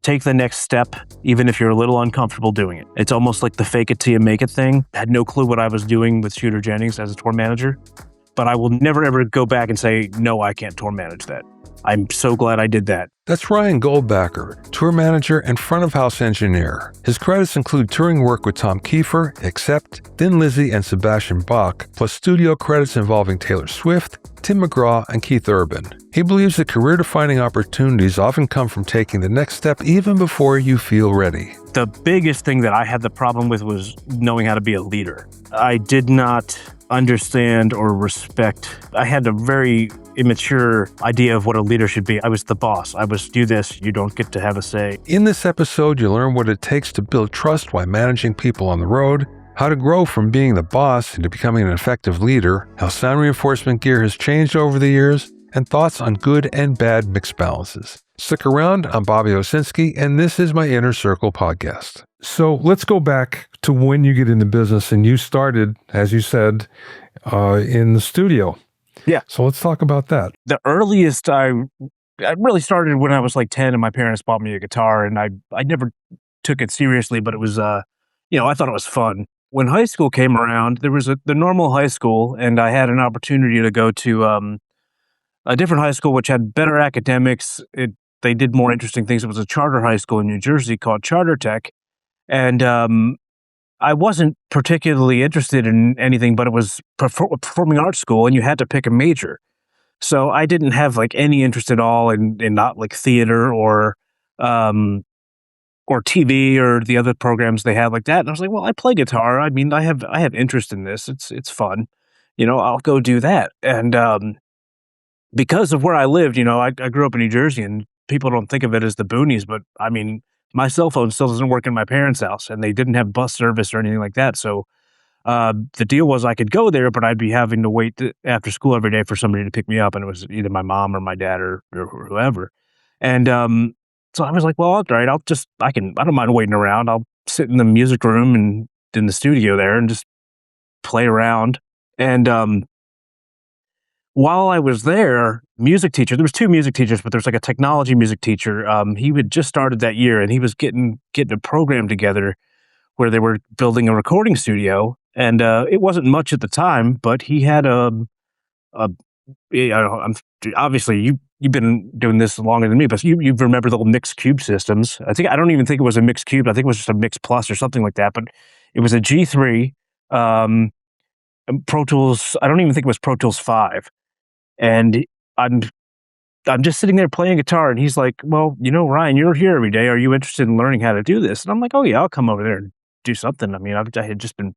take the next step, even if you're a little uncomfortable doing it. It's almost like the fake it till you make it thing. I had no clue what I was doing with Shooter Jennings as a tour manager, but I will never ever go back and say, no, I can't tour manage that. I'm so glad I did that. That's Ryan Goldbacher, tour manager and front-of-house engineer. His credits include touring work with Tom Kiefer, Accept, Thin Lizzy, and Sebastian Bach, plus studio credits involving Taylor Swift, Tim McGraw, and Keith Urban. He believes that career-defining opportunities often come from taking the next step even before you feel ready. The biggest thing that I had the problem with was knowing how to be a leader. I did not understand or respect. I had a very immature idea of what a leader should be. I was the boss. I was, do this, you don't get to have a say. In this episode, you'll learn what it takes to build trust while managing people on the road, how to grow from being the boss into becoming an effective leader, how sound reinforcement gear has changed over the years, and thoughts on good and bad mix balances. Stick around, I'm Bobby Owsinski, and this is my Inner Circle podcast. So let's go back to when you get into business, and you started, as you said, in the studio. Yeah. So let's talk about that. The earliest I really started when I was like 10 and my parents bought me a guitar, and I never took it seriously, but it was, I thought it was fun. When high school came around, there was the normal high school, and I had an opportunity to go to a different high school which had better academics. They did more interesting things. It was a charter high school in New Jersey called Charter Tech, and I wasn't particularly interested in anything, but it was performing arts school, and you had to pick a major. So I didn't have like any interest at all in not like theater or TV or the other programs they had like that. And I was like, well, I play guitar. I mean, I have interest in this. It's fun. I'll go do that. And because of where I lived, I grew up in New Jersey, and people don't think of it as the boonies, but I mean, my cell phone still doesn't work in my parents' house, and they didn't have bus service or anything like that. So the deal was I could go there, but I'd be having to wait after school every day for somebody to pick me up, and it was either my mom or my dad or whoever. And so I was like, well, all right, I don't mind waiting around. I'll sit in the music room and in the studio there and just play around. And while I was there, there was two music teachers, but there's like a technology music teacher. He had just started that year, and he was getting a program together where they were building a recording studio. And it wasn't much at the time, but he had obviously you've been doing this longer than me, but you remember the mixed cube systems. I don't even think it was a mixed cube. I think it was just a mixed plus or something like that. But it was a G3 Pro Tools. I don't even think it was Pro Tools 5. And I'm just sitting there playing guitar, and he's like, well, Ryan, you're here every day. Are you interested in learning how to do this? And I'm like, oh yeah, I'll come over there and do something. I mean, I had just been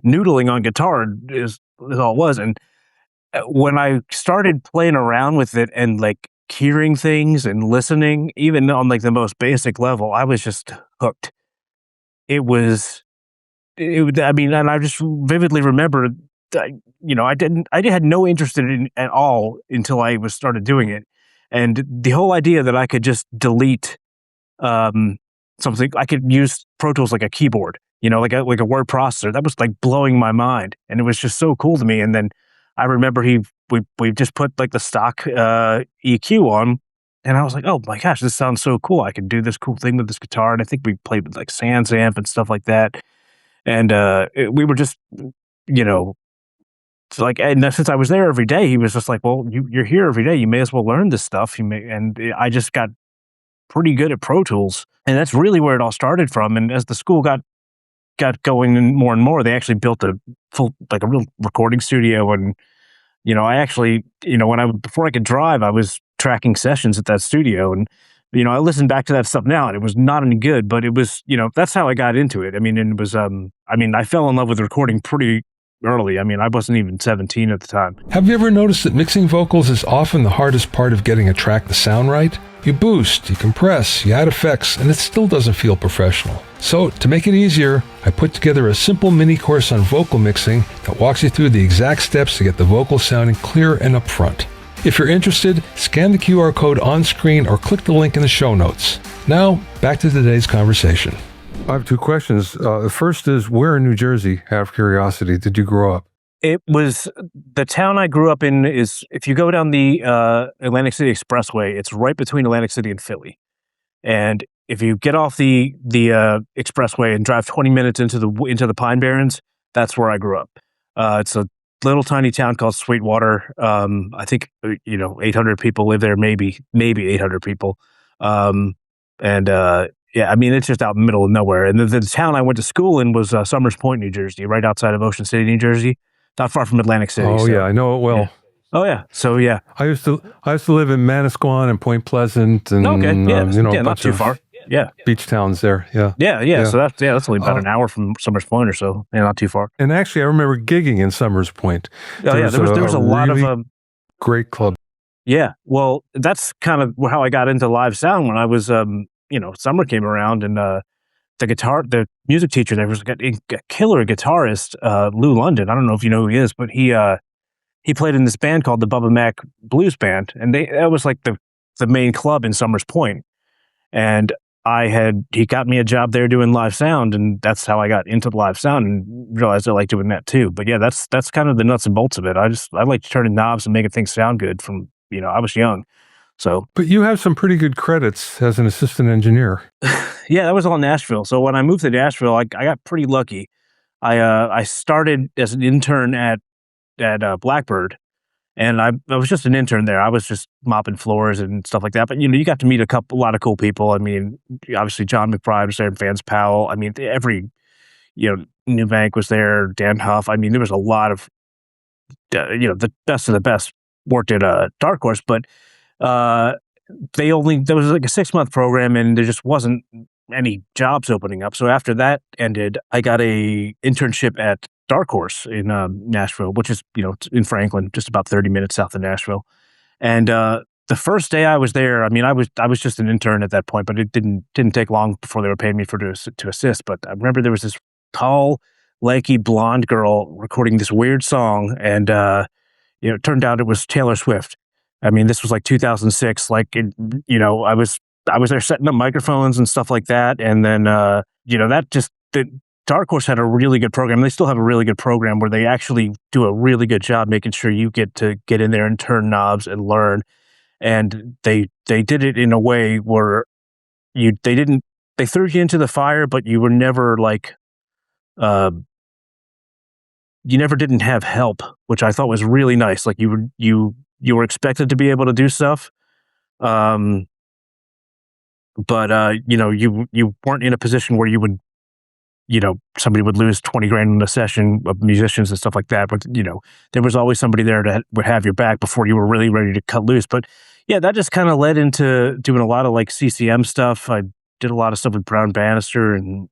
noodling on guitar is all it was. And when I started playing around with it and like hearing things and listening, even on like the most basic level, I was just hooked. I mean, and I just vividly remember, I had no interest in it at all until I started doing it. And the whole idea that I could just delete something, I could use Pro Tools like a keyboard, like a word processor, that was like blowing my mind. And it was just so cool to me. And then I remember we just put like the stock EQ on, and I was like, oh my gosh, this sounds so cool. I can do this cool thing with this guitar. And I think we played with like Sans amp and stuff like that. And we were just, it's like, and since I was there every day, he was just like, well, you're here every day. You may as well learn this stuff. And I just got pretty good at Pro Tools. And that's really where it all started from. And as the school got going more and more, they actually built a real recording studio. And, I actually, before I could drive, I was tracking sessions at that studio. And, I listen back to that stuff now, and it was not any good, but it was, that's how I got into it. I mean, and it was, I fell in love with recording pretty early. I mean, I wasn't even 17 at the time. Have you ever noticed that mixing vocals is often the hardest part of getting a track to sound right? You boost, you compress, you add effects, and it still doesn't feel professional. So, to make it easier, I put together a simple mini course on vocal mixing that walks you through the exact steps to get the vocals sounding clear and upfront. If you're interested, scan the QR code on screen or click the link in the show notes. Now, back to today's conversation. I have two questions. The first is, where in New Jersey, out of curiosity, did you grow up? It was, the town I grew up in is, if you go down the Atlantic City Expressway, it's right between Atlantic City and Philly. And if you get off the expressway and drive 20 minutes into the Pine Barrens, that's where I grew up. It's a little tiny town called Sweetwater. I think 800 people live there, maybe 800 people. Um, and yeah, I mean it's just out in the middle of nowhere. And the town I went to school in was Summers Point, New Jersey, right outside of Ocean City, New Jersey, not far from Atlantic City. Oh yeah, I know it well. Yeah. Oh yeah, so yeah. I used to live in Manasquan and Point Pleasant, and Okay, yeah, a not bunch too of far. Yeah, beach towns there. Yeah, yeah. So that's only about an hour from Summers Point or so. Yeah, not too far. And actually, I remember gigging in Summers Point. Oh yeah, there was a lot really of great club. yeah. Well, that's kind of how I got into live sound when I was summer came around and the music teacher there was a killer guitarist, Lou London. I don't know if you know who he is, but he played in this band called the Bubba Mac Blues Band, and that was like the main club in Summers Point. And he got me a job there doing live sound, and that's how I got into live sound and realized I like doing that too. But yeah, that's kind of the nuts and bolts of it. I like turning knobs and making things sound good from, I was young. So, but you have some pretty good credits as an assistant engineer. Yeah, that was all Nashville. So when I moved to Nashville, I got pretty lucky. I started as an intern at Blackbird, and I was just an intern there. I was just mopping floors and stuff like that. But you got to meet a lot of cool people. I mean, obviously John McBride was there, and Vance Powell. I mean, Newbank was there, Dan Huff. I mean, there was a lot of the best of the best worked at Darkhorse, but there was like a 6-month program, and there just wasn't any jobs opening up. So after that ended, I got a internship at Darkhorse in Nashville, which is in Franklin, just about 30 minutes south of Nashville. And the first day I was there, I mean, I was just an intern at that point, but it didn't take long before they were paying me to assist. But I remember there was this tall, lanky, blonde girl recording this weird song, and it turned out it was Taylor Swift. I mean, this was like 2006. I was there setting up microphones and stuff like that, and then the Dark Horse had a really good program. They still have a really good program where they actually do a really good job making sure you get in there and turn knobs and learn. And they did it in a way where they threw you into the fire, but you were never like you never didn't have help, which I thought was really nice. Like you were expected to be able to do stuff, but you weren't in a position where you would, somebody would lose 20 grand in a session of musicians and stuff like that. But there was always somebody there that would have your back before you were really ready to cut loose. But yeah, that just kind of led into doing a lot of like CCM stuff. I did a lot of stuff with Brown Bannister and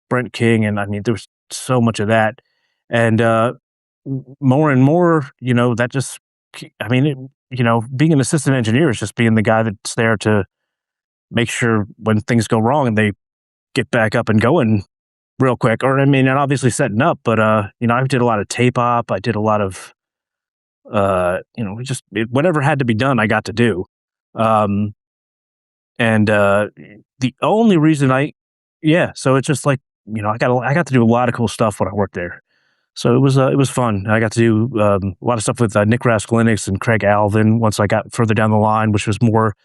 Brent King, and I mean there was so much of that. And more and more, that just, I mean, being an assistant engineer is just being the guy that's there to make sure when things go wrong and they get back up and going real quick. Or, I mean, and obviously setting up, but, I did a lot of tape op. I did a lot of, whatever had to be done, I got to do. And the only reason so it's just like, I got to do a lot of cool stuff when I worked there. So it was fun. I got to do a lot of stuff with Nick Raskulinecz and Craig Alvin once I got further down the line, which was more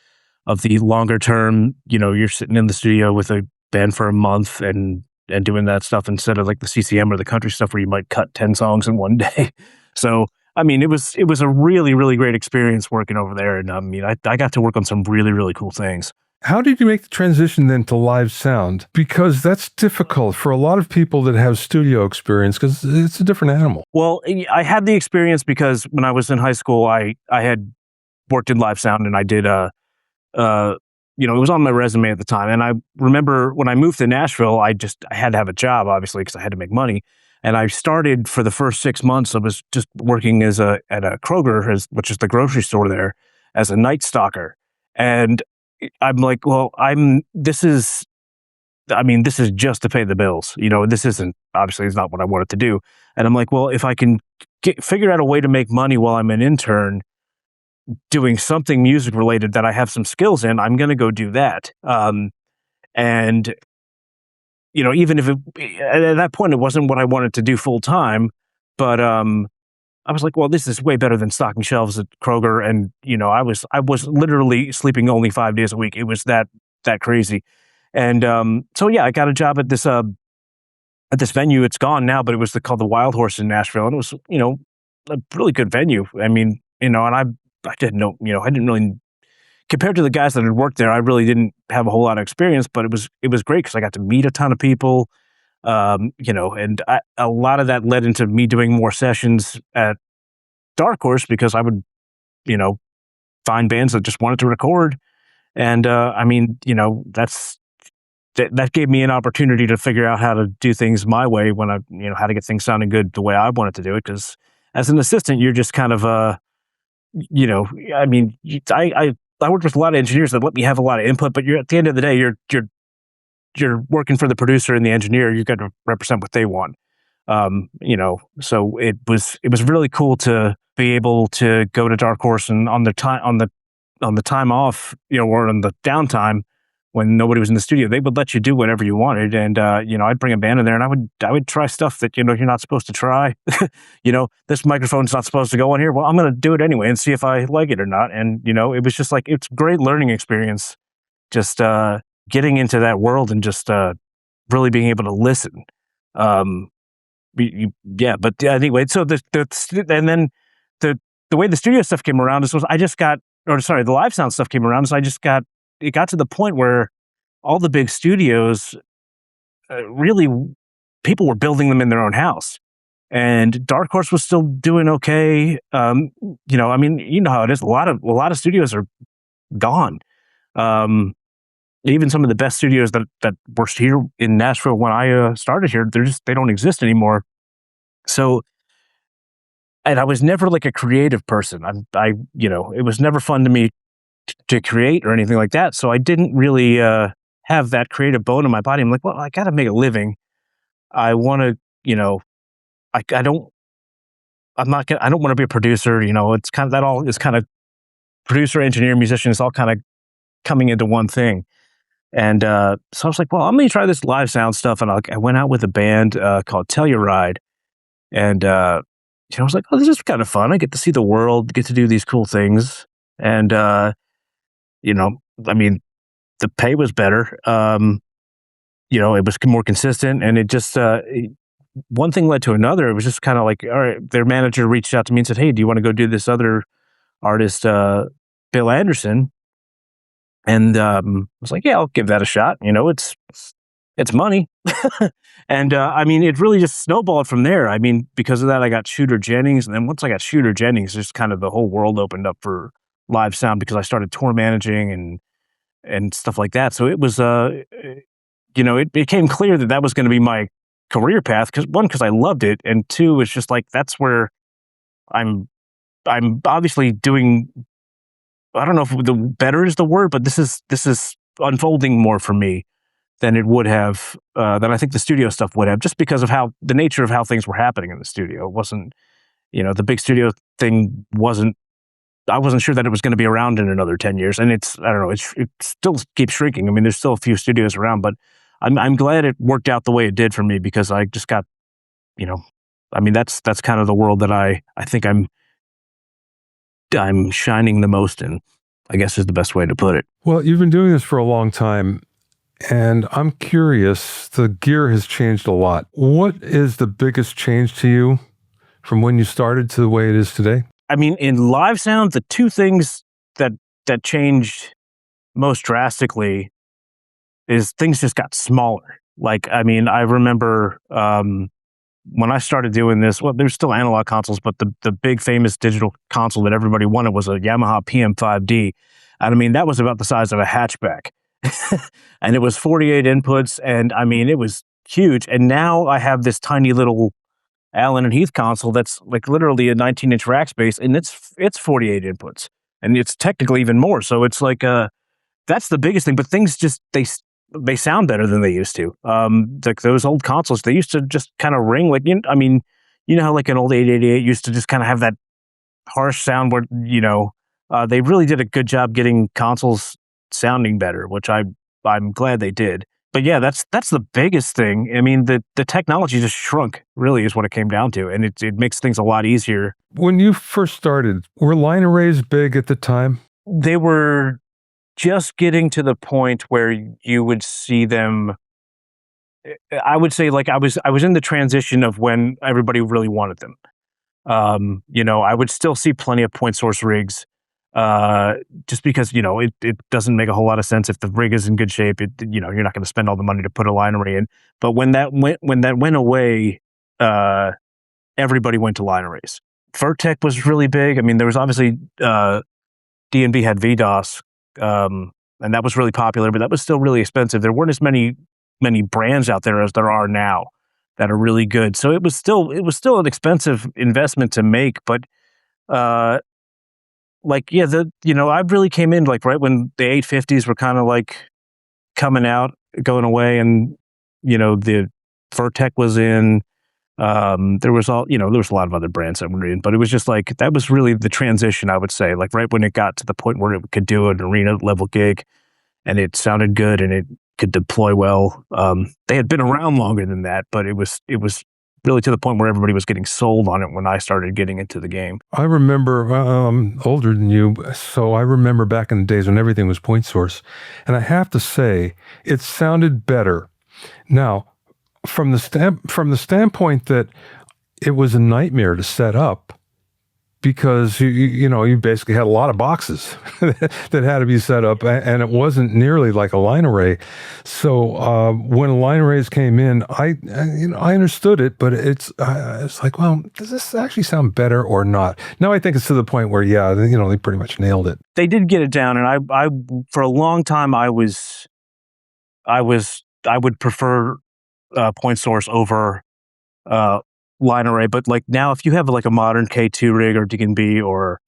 of the longer term. You're sitting in the studio with a band for a month and doing that stuff instead of like the CCM or the country stuff where you might cut 10 songs in one day. So, I mean, it was a really, really great experience working over there. And I mean, I got to work on some really, really cool things. How did you make the transition then to live sound? Because that's difficult for a lot of people that have studio experience because it's a different animal. Well, I had the experience because when I was in high school, I had worked in live sound and I did, it was on my resume at the time. And I remember when I moved to Nashville, I had to have a job, obviously, because I had to make money. And I started for the first 6 months, I was just working at a Kroger, which is the grocery store there, as a night stalker. And I'm like, well, this is just to pay the bills. This isn't, obviously it's not what I wanted to do. And I'm like, well, if I can figure out a way to make money while I'm an intern doing something music related that I have some skills in, I'm going to go do that. And, even if at that point, it wasn't what I wanted to do full time, but, I was like, well, this is way better than stocking shelves at Kroger. And, I was literally sleeping only 5 days a week. It was that that crazy. And so yeah, I got a job at this venue. It's gone now, but it was called the Wild Horse in Nashville, and it was, a really good venue. I mean, and I didn't know, I didn't really, compared to the guys that had worked there, I really didn't have a whole lot of experience, but it was great because I got to meet a ton of people, and a lot of that led into me doing more sessions at Darkhorse because I would, you know, find bands that just wanted to record, and I mean, that gave me an opportunity to figure out how to do things my way when how to get things sounding good the way I wanted to do it. Because as an assistant, you're just kind of I mean, I worked with a lot of engineers that let me have a lot of input, but you're at the end of the day, you're working for the producer and the engineer. You got to represent what they want. So it was really cool to be able to go to Darkhorse and on the time off, or on the downtime when nobody was in the studio, they would let you do whatever you wanted. And, I'd bring a band in there and I would try stuff that, you're not supposed to try. This microphone's not supposed to go on here. Well, I'm going to do it anyway and see if I like it or not. And, it was just like, it's a great learning experience, just, getting into that world and just, really being able to listen. But anyway, so and then the way the studio stuff came around is the live sound stuff came around. So it got to the point where all the big studios, really, people were building them in their own house, and Darkhorse was still doing okay. I mean, you know how it is. A lot of studios are gone. Even some of the best studios that were here in Nashville when I started here, they don't exist anymore. So, and I was never like a creative person. It was never fun to me to create or anything like that. So I didn't really have that creative bone in my body. I'm like, well, I got to make a living. I want to, I don't want to be a producer. It's kind of, that all is kind of producer, engineer, musician is all kind of coming into one thing. And so I was like, well, I'm going to try this live sound stuff. And I went out with a band called Telluride. And, I was like, oh, this is kind of fun. I get to see the world, get to do these cool things. And, I mean, the pay was better. It was more consistent, and it just, one thing led to another. It was just kind of like, all right, their manager reached out to me and said, hey, do you want to go do this other artist, Bill Anderson? And I was like, yeah, I'll give that a shot. It's money. And I mean, it really just snowballed from there. I mean, because of that, I got Shooter Jennings. And then once I got Shooter Jennings, just kind of the whole world opened up for live sound because I started tour managing and stuff like that. So it was, it became clear that was going to be my career path. Because I loved it. And two, it's just like, that's where I'm obviously doing, I don't know if the better is the word, but this is unfolding more for me than it would have, than I think the studio stuff would have, just because of the nature of how things were happening in the studio. It wasn't, the big studio thing I wasn't sure that it was going to be around in another 10 years. And I don't know, it still keeps shrinking. I mean, there's still a few studios around, but I'm glad it worked out the way it did for me because I just got, I mean, that's kind of the world that I think I'm shining the most in, I guess is the best way to put it. Well, you've been doing this for a long time. And I'm curious, the gear has changed a lot. What is the biggest change to you from when you started to the way it is today? I mean, in live sound, the two things that changed most drastically is things just got smaller. Like, I mean, I remember when I started doing this, well, there's still analog consoles, but the big famous digital console that everybody wanted was a Yamaha PM5D. And I mean, that was about the size of a hatchback. And it was 48 inputs, and I mean, it was huge. And now I have this tiny little Allen and Heath console that's like literally a 19-inch rack space, and it's 48 inputs, and it's technically even more. So it's like that's the biggest thing. But things just they sound better than they used to. Like those old consoles, they used to just kind of ring like I mean, how like an old 888 used to just kind of have that harsh sound where they really did a good job getting consoles sounding better, which I'm glad they did. But yeah, that's the biggest thing. I mean, the technology just shrunk, really, is what it came down to, and it makes things a lot easier. When you first started, were line arrays big at the time? They were just getting to the point where you would see them. I would say, like, I was in the transition of when everybody really wanted them. I would still see plenty of point source rigs, uh, just because it doesn't make a whole lot of sense if the rig is in good shape. You're not going to spend all the money to put a line array in. But when that went away, uh, everybody went to line arrays. Vertec was really big. I mean, there was obviously D&B had VDOS, and that was really popular, but that was still really expensive. There weren't as many brands out there as there are now that are really good. So it was still an expensive investment to make, but uh like, yeah, I really came in like right when the 850s were kind of like coming out, going away, and the Vertec was in. There was a lot of other brands that were in, but it was just like that was really the transition, I would say, like right when it got to the point where it could do an arena level gig and it sounded good and it could deploy well. They had been around longer than that, but it was really to the point where everybody was getting sold on it when I started getting into the game. I remember, I'm older than you, so I remember back in the days when everything was point source. And I have to say, it sounded better. Now, from the standpoint that it was a nightmare to set up because you basically had a lot of boxes that had to be set up, and it wasn't nearly like a line array. So when line arrays came in, I understood it, but it's like, well, does this actually sound better or not? Now I think it's to the point where they pretty much nailed it. They did get it down, and I for a long time I would prefer point source over uh, line array. But like now, if you have like a modern K2 rig or D&B or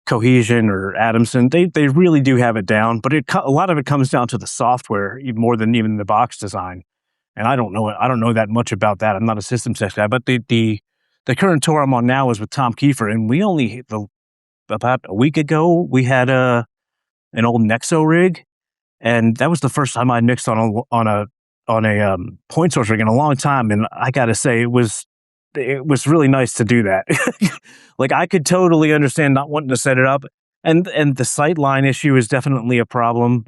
Cohesion or Adamson, they really do have it down. But a lot of it comes down to the software even more than even the box design. And I don't know that much about that. I'm not a systems tech guy. But the current tour I'm on now is with Tom Kiefer, and we only about a week ago we had an old Nexo rig, and that was the first time I mixed on a point source rig in a long time, and I got to say it was really nice to do that. Like I could totally understand not wanting to set it up, and the sight line issue is definitely a problem,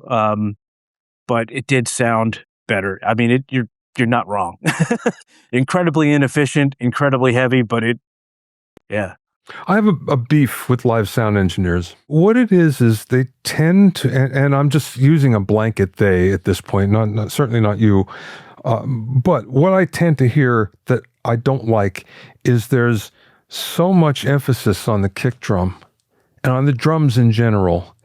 but it did sound better. I mean, you're not wrong. Incredibly inefficient, incredibly heavy, but yeah. I have a beef with live sound engineers. What it is they tend to, and I'm just using a blanket they at this point, certainly not you, but what I tend to hear that I don't like is there's so much emphasis on the kick drum and on the drums in general,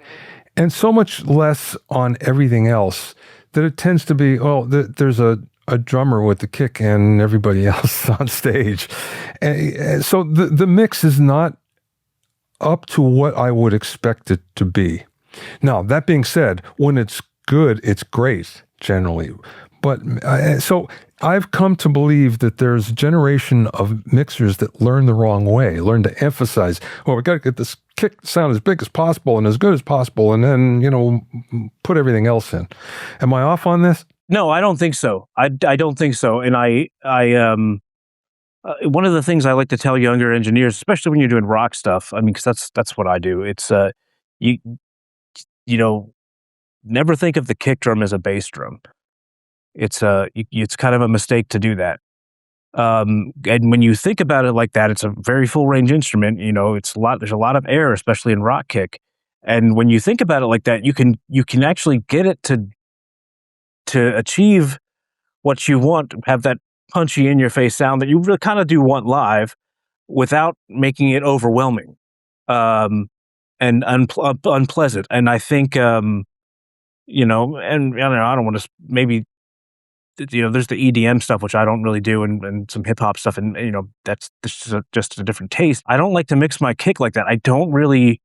and so much less on everything else that it tends to be, there's a drummer with the kick and everybody else on stage. And so the mix is not up to what I would expect it to be. Now, that being said, when it's good, it's great generally. But so I've come to believe that there's a generation of mixers that learn the wrong way, learn to emphasize, we got to get this kick sound as big as possible and as good as possible, and then, put everything else in. Am I off on this? No, I don't think so. I don't think so. And one of the things I like to tell younger engineers, especially when you're doing rock stuff, I mean, because that's what I do. It's you you know never think of the kick drum as a bass drum. It's kind of a mistake to do that. And when you think about it like that, it's a very full range instrument. There's a lot of air, especially in rock kick. And when you think about it like that, you can actually get it to achieve what you want, have that punchy in your face sound that you really kind of do want live without making it overwhelming and unpleasant. And I think and I don't know, I don't want to maybe there's the EDM stuff, which I don't really do, and some hip hop stuff, and that's just a different taste. I don't like to mix my kick like that. I don't really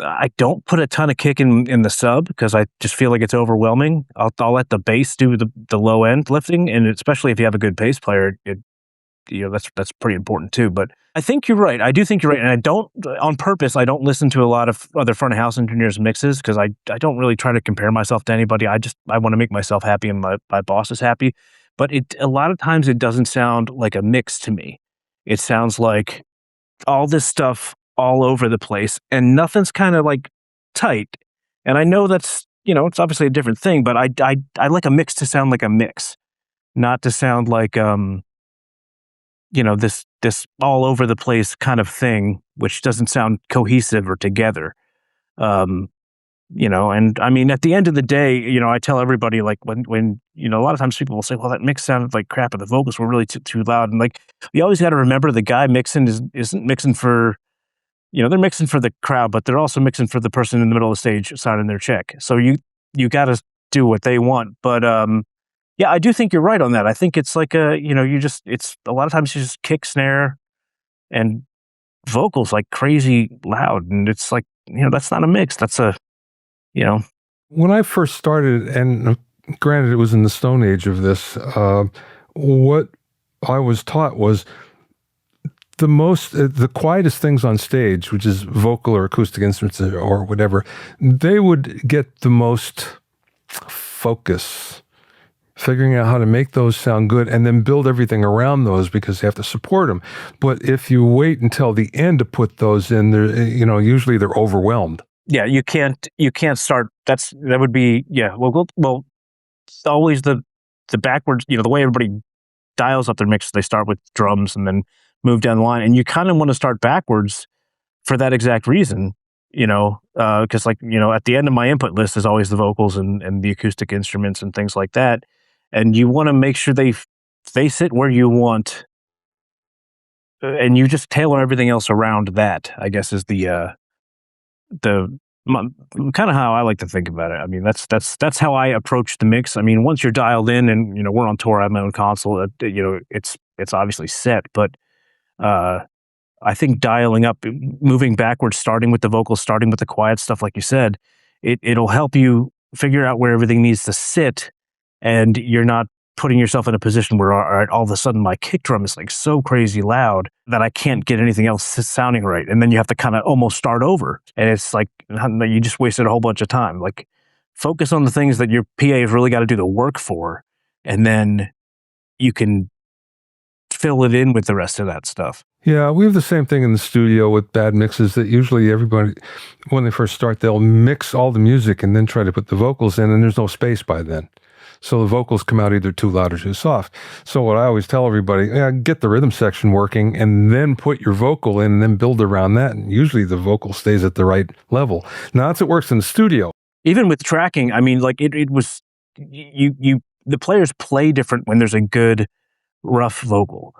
I don't put a ton of kick in the sub because I just feel like it's overwhelming. I'll let the bass do the low end lifting, and especially if you have a good bass player, that's pretty important too. But I think you're right. I do think you're right, and I don't on purpose. I don't listen to a lot of other front of house engineers' mixes because I don't really try to compare myself to anybody. I want to make myself happy and my boss is happy. But a lot of times it doesn't sound like a mix to me. It sounds like all this stuff all over the place, and nothing's kind of like tight. And I know that's, it's obviously a different thing, but I like a mix to sound like a mix, not to sound like, this all over the place kind of thing, which doesn't sound cohesive or together. Um, and I mean, at the end of the day, I tell everybody, like, when a lot of times people will say, well, that mix sounded like crap and the vocals were really too loud. And like, you always got to remember the guy mixing isn't mixing for, they're mixing for the crowd, but they're also mixing for the person in the middle of the stage signing their check. So you got to do what they want. But, yeah, I do think you're right on that. I think it's like it's a lot of times you just kick, snare, and vocals like crazy loud. And it's like, that's not a mix. That's you know, When I first started, and granted it was in the Stone Age of this, what I was taught was the quietest things on stage, which is vocal or acoustic instruments or whatever, they would get the most focus, figuring out how to make those sound good and then build everything around those because they have to support them. But if you wait until the end to put those in, usually they're overwhelmed. yeah, you can't start. That would be, yeah. Well, it's always the backwards. The way everybody dials up their mix, they start with drums and then move down the line, and you kind of want to start backwards for that exact reason. Because at the end of my input list is always the vocals and the acoustic instruments and things like that, and you want to make sure they sit where you want, and you just tailor everything else around that. I guess is the kind of how I like to think about it. I mean, that's how I approach the mix. I mean, once you're dialed in and we're on tour, I have my own console. It's obviously set, but I think dialing up, moving backwards, starting with the vocals, starting with the quiet stuff, like you said, it'll help you figure out where everything needs to sit, and you're not putting yourself in a position where all of a sudden my kick drum is like so crazy loud that I can't get anything else sounding right. And then you have to kind of almost start over. And it's like, you just wasted a whole bunch of time. Like, focus on the things that your PA has really got to do the work for. And then you can fill it in with the rest of that stuff. Yeah, we have the same thing in the studio with bad mixes that usually everybody, when they first start, they'll mix all the music and then try to put the vocals in, and there's no space by then. So the vocals come out either too loud or too soft. So what I always tell everybody, get the rhythm section working and then put your vocal in and then build around that. And usually the vocal stays at the right level. Now that's what works in the studio. Even with tracking, I mean, like it was, the players play different when there's a good rough vocal.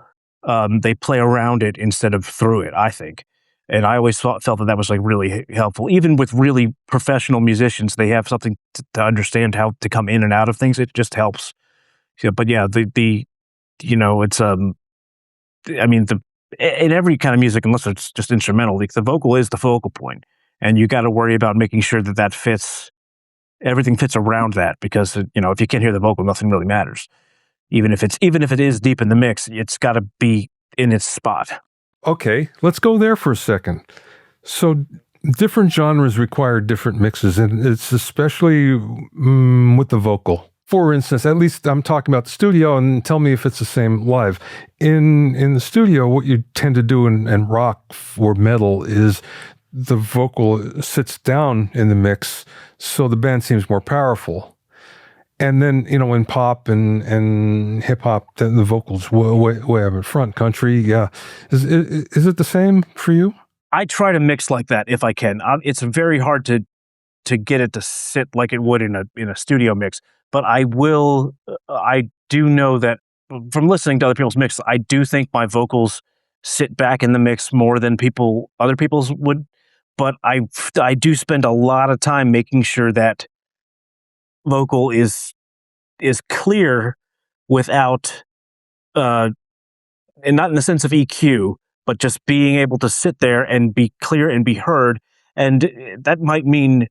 They play around it instead of through it, I think. And I always felt that was like really helpful. Even with really professional musicians, they have something to understand how to come in and out of things. It just helps. Yeah, but yeah, it's I mean, in every kind of music, unless it's just instrumental, like the vocal is the focal point, and you got to worry about making sure that fits. Everything fits around that, because if you can't hear the vocal, nothing really matters. Even if it is deep in the mix, it's got to be in its spot. Okay, let's go there for a second. So different genres require different mixes, and it's especially with the vocal. For instance, at least I'm talking about the studio, and tell me if it's the same live. In the studio, what you tend to do in rock or metal is the vocal sits down in the mix, so the band seems more powerful. And then, in pop and hip hop, the vocals way up in front. Country, yeah. Is it the same for you? I try to mix like that if I can. It's very hard to get it to sit like it would in a studio mix. But I will. I do know that from listening to other people's mix, I do think my vocals sit back in the mix more than other people's would. But I do spend a lot of time making sure that vocal is clear without and not in the sense of EQ, but just being able to sit there and be clear and be heard. And that might mean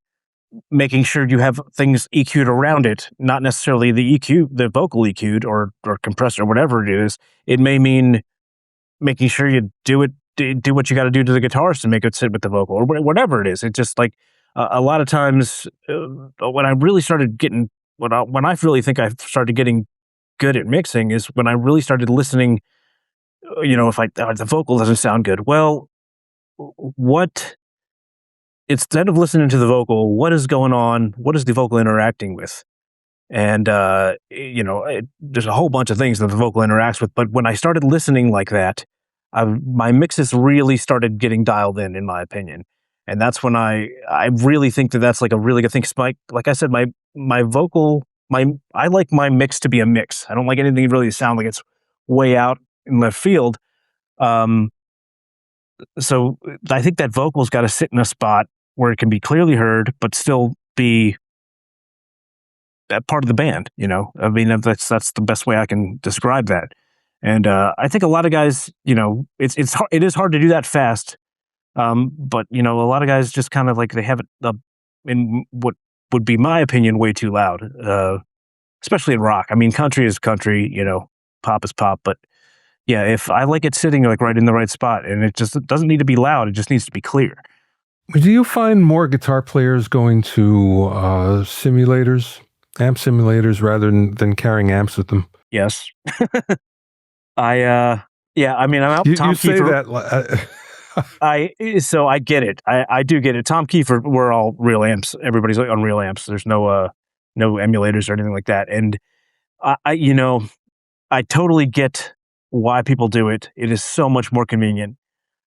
making sure you have things EQ'd around it, not necessarily the vocal EQ'd or compressed or whatever it is. It may mean making sure you do what you got to do to the guitars to make it sit with the vocal, or whatever it is. It's just like a lot of times when I really started getting when I really think I started getting good at mixing is when I really started listening. If the vocal doesn't sound good, well, what instead of listening to the vocal, what is going on? What is the vocal interacting with? And, there's a whole bunch of things that the vocal interacts with. But when I started listening like that, my mixes really started getting dialed in my opinion. And that's when I really think that that's like a really good thing. 'Cause like I said, my vocal, I like my mix to be a mix. I don't like anything really to sound like it's way out in left field. Um, so I think that vocal's got to sit in a spot where it can be clearly heard, but still be that part of the band. I mean, that's the best way I can describe that. And I think a lot of guys, it is hard to do that fast. But a lot of guys just kind of like they have it up in what would be my opinion way too loud. Especially in rock. I mean, country is country. Pop is pop. But yeah, if I like it sitting like right in the right spot, and it doesn't need to be loud. It just needs to be clear. Do you find more guitar players going to simulators, amp simulators, rather than carrying amps with them? Yes. Yeah. I mean, I'm out. You Tom say Kiefer, that. so I get it. I do get it. Tom Kiefer, we're all real amps. Everybody's like on real amps. There's no emulators or anything like that. And I totally get why people do it. It is so much more convenient,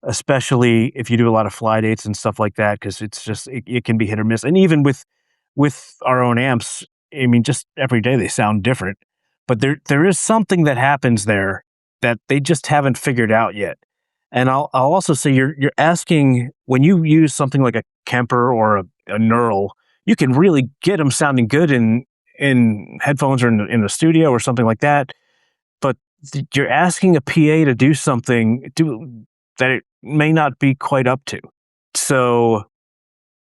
especially if you do a lot of fly dates and stuff like that, because it's just it can be hit or miss. And even with our own amps, I mean, just every day they sound different. But there is something that happens there that they just haven't figured out yet. And I'll also say you're asking, when you use something like a Kemper or a Neural, you can really get them sounding good in headphones or in the studio or something like that. But you're asking a PA to do something that it may not be quite up to. So,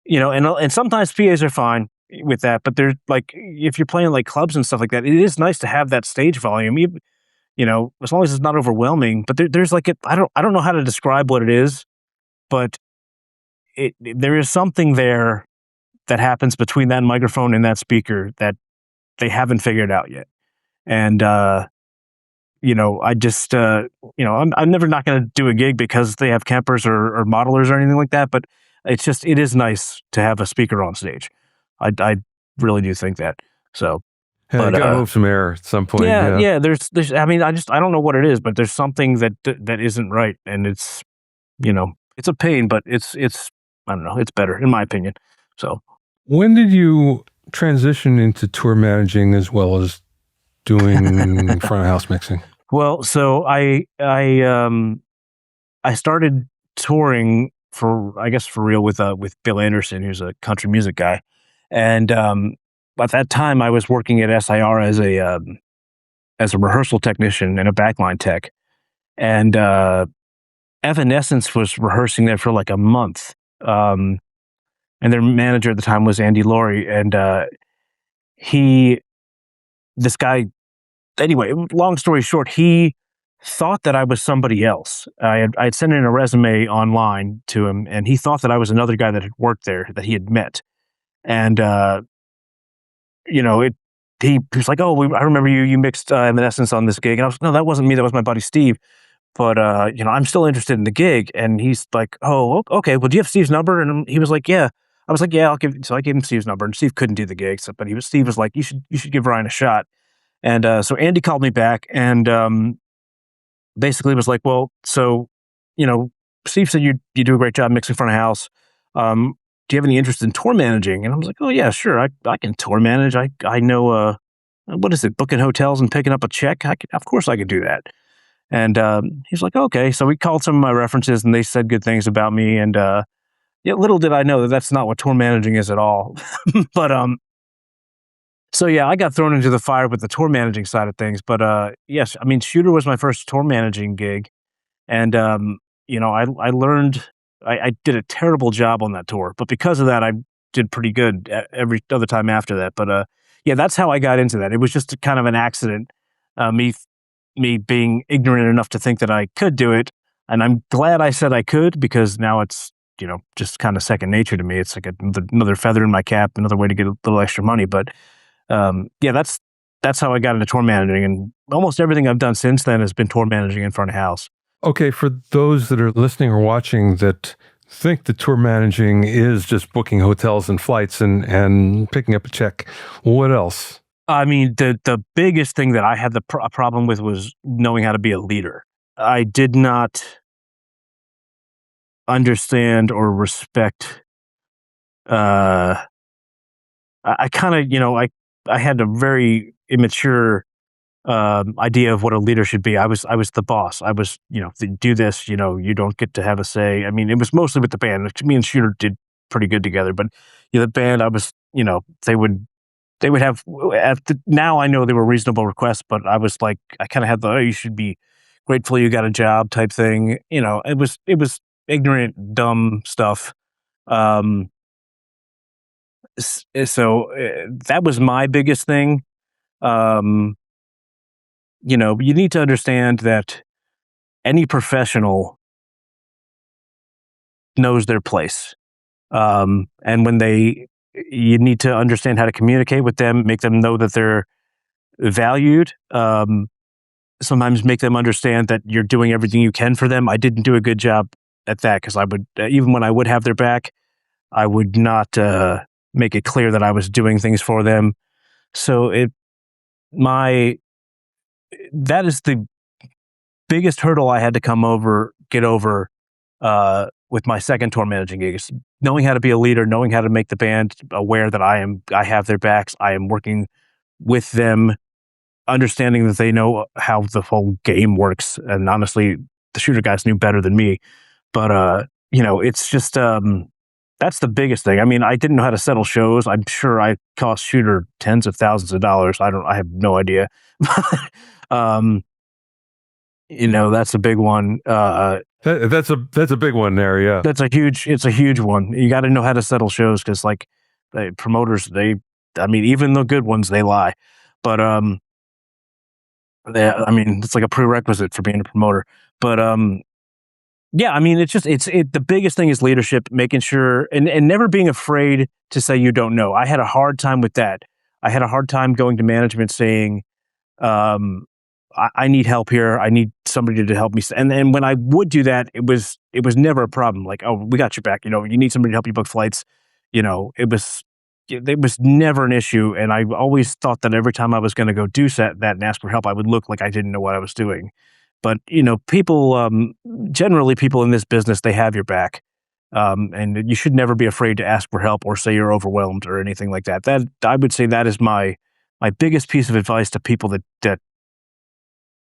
and sometimes PAs are fine with that, but they're like, if you're playing like clubs and stuff like that, it is nice to have that stage volume, as long as it's not overwhelming. But there's like I don't know how to describe what it is, but there is something there that happens between that microphone and that speaker that they haven't figured out yet. And I just I'm never not going to do a gig because they have Kempers or modelers or anything like that. But it is nice to have a speaker on stage. I really do think that. So. Hey, But, you gotta move some air at some point. yeah. There's. I mean, I don't know what it is, but there's something that isn't right, and it's a pain, but it's I don't know, it's better in my opinion. So. When did you transition into tour managing as well as doing front of house mixing? Well, so I started touring for real with Bill Anderson, who's a country music guy, and at that time I was working at SIR as a rehearsal technician and a backline tech, and Evanescence was rehearsing there for like a month, and their manager at the time was Andy Laurie, and this guy. Anyway, long story short, he thought that I was somebody else. I had sent in a resume online to him, and he thought that I was another guy that had worked there that he had met. And he was like, "Oh, I remember you mixed Evanescence on this gig," and I was like, "No, that wasn't me. That was my buddy Steve." But I'm still interested in the gig. And he's like, "Oh, okay. Well, do you have Steve's number?" And he was like, "Yeah." I was like, "Yeah, I'll give." So I gave him Steve's number, and Steve couldn't do the gig, but Steve was like, "You should give Ryan a shot." And so Andy called me back and basically was like, "Well, so Steve said you do a great job mixing front of house. Do you have any interest in tour managing?" And I was like, "Oh yeah, sure. I can tour manage. I know what is it, booking hotels and picking up a check. Of course I could do that." And he's like, "Okay." So we called some of my references, and they said good things about me. And little did I know that that's not what tour managing is at all. But so yeah, I got thrown into the fire with the tour managing side of things. But yes, I mean, Shooter was my first tour managing gig, and I learned. I did a terrible job on that tour, but because of that, I did pretty good every other time after that. But yeah, that's how I got into that. It was just kind of an accident. Me being ignorant enough to think that I could do it, and I'm glad I said I could, because now it's just kind of second nature to me. It's like another feather in my cap, another way to get a little extra money. But yeah, that's how I got into tour managing, and almost everything I've done since then has been tour managing in front of house. Okay, for those that are listening or watching that think that tour managing is just booking hotels and flights and picking up a check. What else? I mean, the biggest thing that I had a problem with was knowing how to be a leader. I did not understand or respect. I kind of, I had a very immature idea of what a leader should be. I was the boss. I was, do this. You don't get to have a say. I mean, it was mostly with the band. Me and Shooter did pretty good together, but the band, I was, they would have. Now I know they were reasonable requests, but I was like, I kind of had the, oh, you should be grateful you got a job type thing. It was ignorant, dumb stuff. Um, so that was my biggest thing. Um, you need to understand that any professional knows their place. And you need to understand how to communicate with them, make them know that they're valued. Sometimes make them understand that you're doing everything you can for them. I didn't do a good job at that because I would, even when I would have their back, I would not make it clear that I was doing things for them. So my that is the biggest hurdle I had to get over with my second tour managing gig is knowing how to be a leader, knowing how to make the band aware that I have their backs. I am working with them, understanding that they know how the whole game works. And honestly, the Shooter guys knew better than me. But it's just that's the biggest thing. I mean, I didn't know how to settle shows. I'm sure I cost Shooter tens of thousands of dollars. I have no idea. um, that's a big one. That's a big one there. Yeah. It's a huge one. You got to know how to settle shows because like promoters, I mean, even the good ones, they lie. But I mean, it's like a prerequisite for being a promoter. But yeah, I mean, the biggest thing is leadership, making sure and never being afraid to say you don't know. I had a hard time with that. I had a hard time going to management saying, I need help here. I need somebody to help me. And when I would do that, it was never a problem. Like, oh, we got your back. You need somebody to help you book flights. It was never an issue. And I always thought that every time I was going to go do that and ask for help, I would look like I didn't know what I was doing. But people, generally, people in this business, they have your back, and you should never be afraid to ask for help or say you're overwhelmed or anything like that. That I would say that is my biggest piece of advice to people that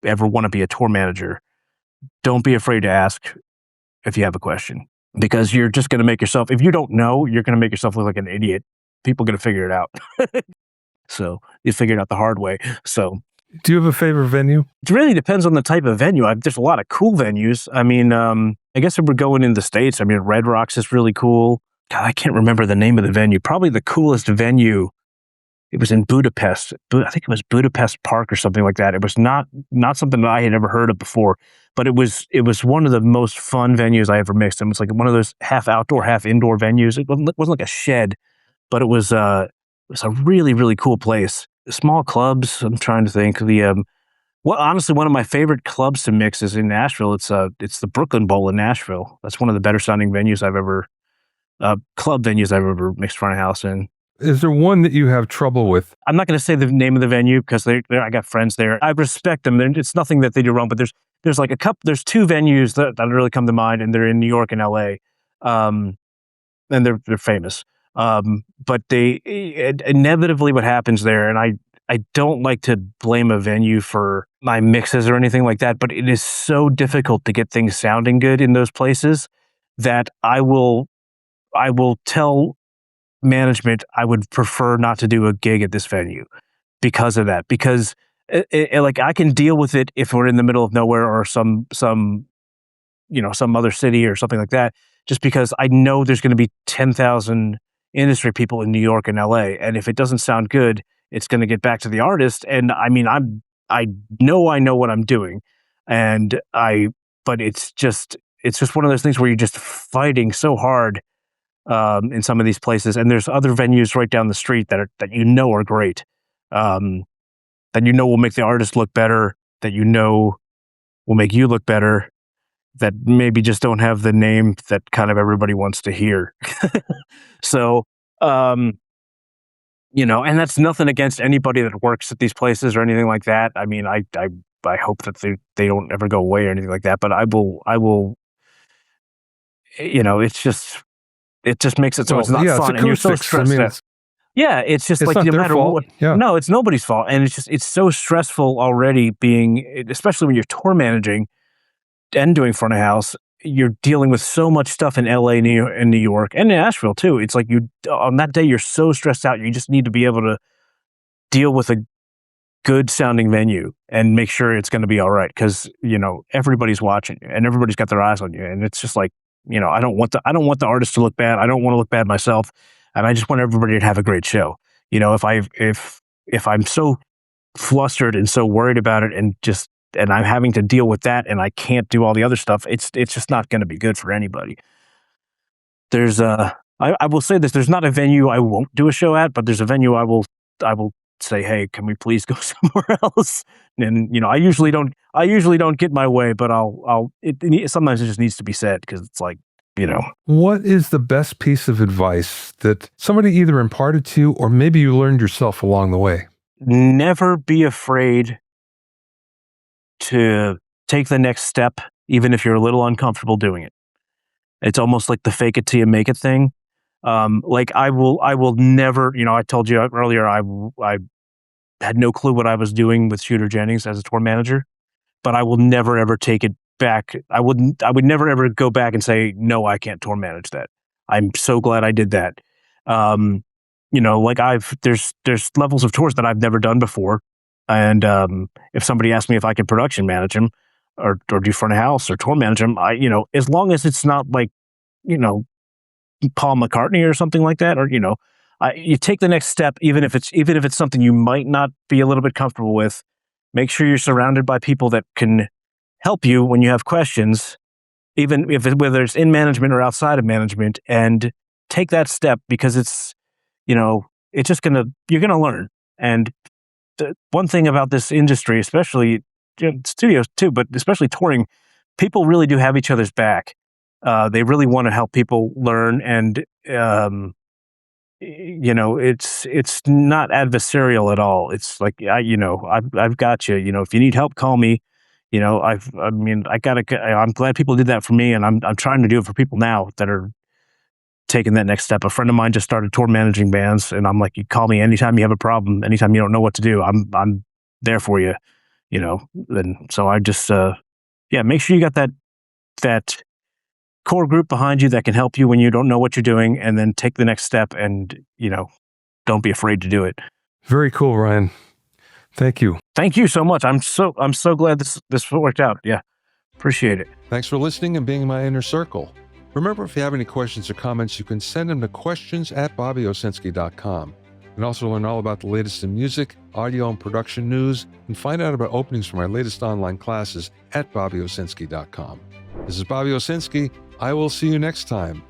ever want to be a tour manager. Don't be afraid to ask if you have a question, because you're just going to make yourself, if you don't know, you're going to make yourself look like an idiot. People are going to figure it out. So you figure it out the hard way. So do you have a favorite venue? it really depends on the type of venue. There's a lot of cool venues. I mean, I guess if we're going in the States, I mean, Red Rocks is really cool. God, I can't remember the name of the venue. Probably the coolest venue. It was in Budapest. I think it was Budapest Park or something like that. It was not something that I had ever heard of before, but it was one of the most fun venues I ever mixed. It was like one of those half outdoor, half indoor venues. It wasn't like a shed, but it was a really, really cool place. Small clubs. I'm trying to think. Honestly, one of my favorite clubs to mix is in Nashville. It's the Brooklyn Bowl in Nashville. That's one of the better sounding venues club venues I've ever mixed front of house in. Is there one that you have trouble with? I'm not going to say the name of the venue because I got friends there. I respect them. It's nothing that they do wrong, but there's like there's two venues that really come to mind, and they're in New York and LA. And they're famous. But inevitably what happens there, and I don't like to blame a venue for my mixes or anything like that, but it is so difficult to get things sounding good in those places that I will tell management I would prefer not to do a gig at this venue because of that. Because like I can deal with it if we're in the middle of nowhere or some other city or something like that, just because I know there's going to be 10,000 industry people in New York and LA. And if it doesn't sound good, it's going to get back to the artist. And I mean, I know what I'm doing. But it's just one of those things where you're just fighting so hard in some of these places. And there's other venues right down the street that are great. That will make the artist look better, that will make you look better. that maybe just don't have the name that kind of everybody wants to hear. So, and that's nothing against anybody that works at these places or anything like that. I mean, I hope that they don't ever go away or anything like that, but I will, it just makes it so it's not fun and you're so stressed out. Yeah, it's just it's like not no their matter fault. what. Yeah. No, it's nobody's fault, and it's so stressful already especially when you're tour managing and doing front of house. You're dealing with so much stuff in LA, and New York, and Nashville too. It's like on that day you're so stressed out. You just need to be able to deal with a good sounding venue and make sure it's going to be all right because everybody's watching you and everybody's got their eyes on you, and it's just like I don't want the artist to look bad. I don't want to look bad myself, and I just want everybody to have a great show. If I'm so flustered and so worried about it and I'm having to deal with that and I can't do all the other stuff, it's just not going to be good for anybody. I will say this, there's not a venue I won't do a show at, but there's a venue I will say, hey, can we please go somewhere else? And I usually don't get my way, but sometimes it just needs to be said because it's like, What is the best piece of advice that somebody either imparted to you or maybe you learned yourself along the way? Never be afraid to take the next step, even if you're a little uncomfortable doing it. It's almost like the fake it till you make it thing. Like I will never, I told you earlier, I had no clue what I was doing with Shooter Jennings as a tour manager, but I will never ever take it back. I would never ever go back and say, no, I can't tour manage that. I'm so glad I did that. Like there's levels of tours that I've never done before. And if somebody asks me if I can production manage them or do front of house or tour manage them, as long as it's not like, Paul McCartney or something like that, or, you take the next step, even if it's something you might not be a little bit comfortable with. Make sure you're surrounded by people that can help you when you have questions, even whether it's in management or outside of management, and take that step because it's just you're gonna learn. And the one thing about this industry, especially studios too, but especially touring, people really do have each other's back. They really want to help people learn, and it's not adversarial at all. It's like I've got you. If you need help, call me. I'm glad people did that for me, and I'm trying to do it for people now that are taking that next step. A friend of mine just started tour managing bands, and I'm like, you call me anytime you have a problem, anytime you don't know what to do. I'm there for you. And so I just make sure you got that core group behind you that can help you when you don't know what you're doing, and then take the next step and, don't be afraid to do it. Very cool, Ryan. Thank you. Thank you so much. I'm so glad this worked out. Yeah. Appreciate it. Thanks for listening and being in my inner circle. Remember, if you have any questions or comments, you can send them to questions@bobbyowsinski.com. You can also learn all about the latest in music, audio, and production news, and find out about openings for my latest online classes at bobbyowsinski.com. This is Bobby Owsinski. I will see you next time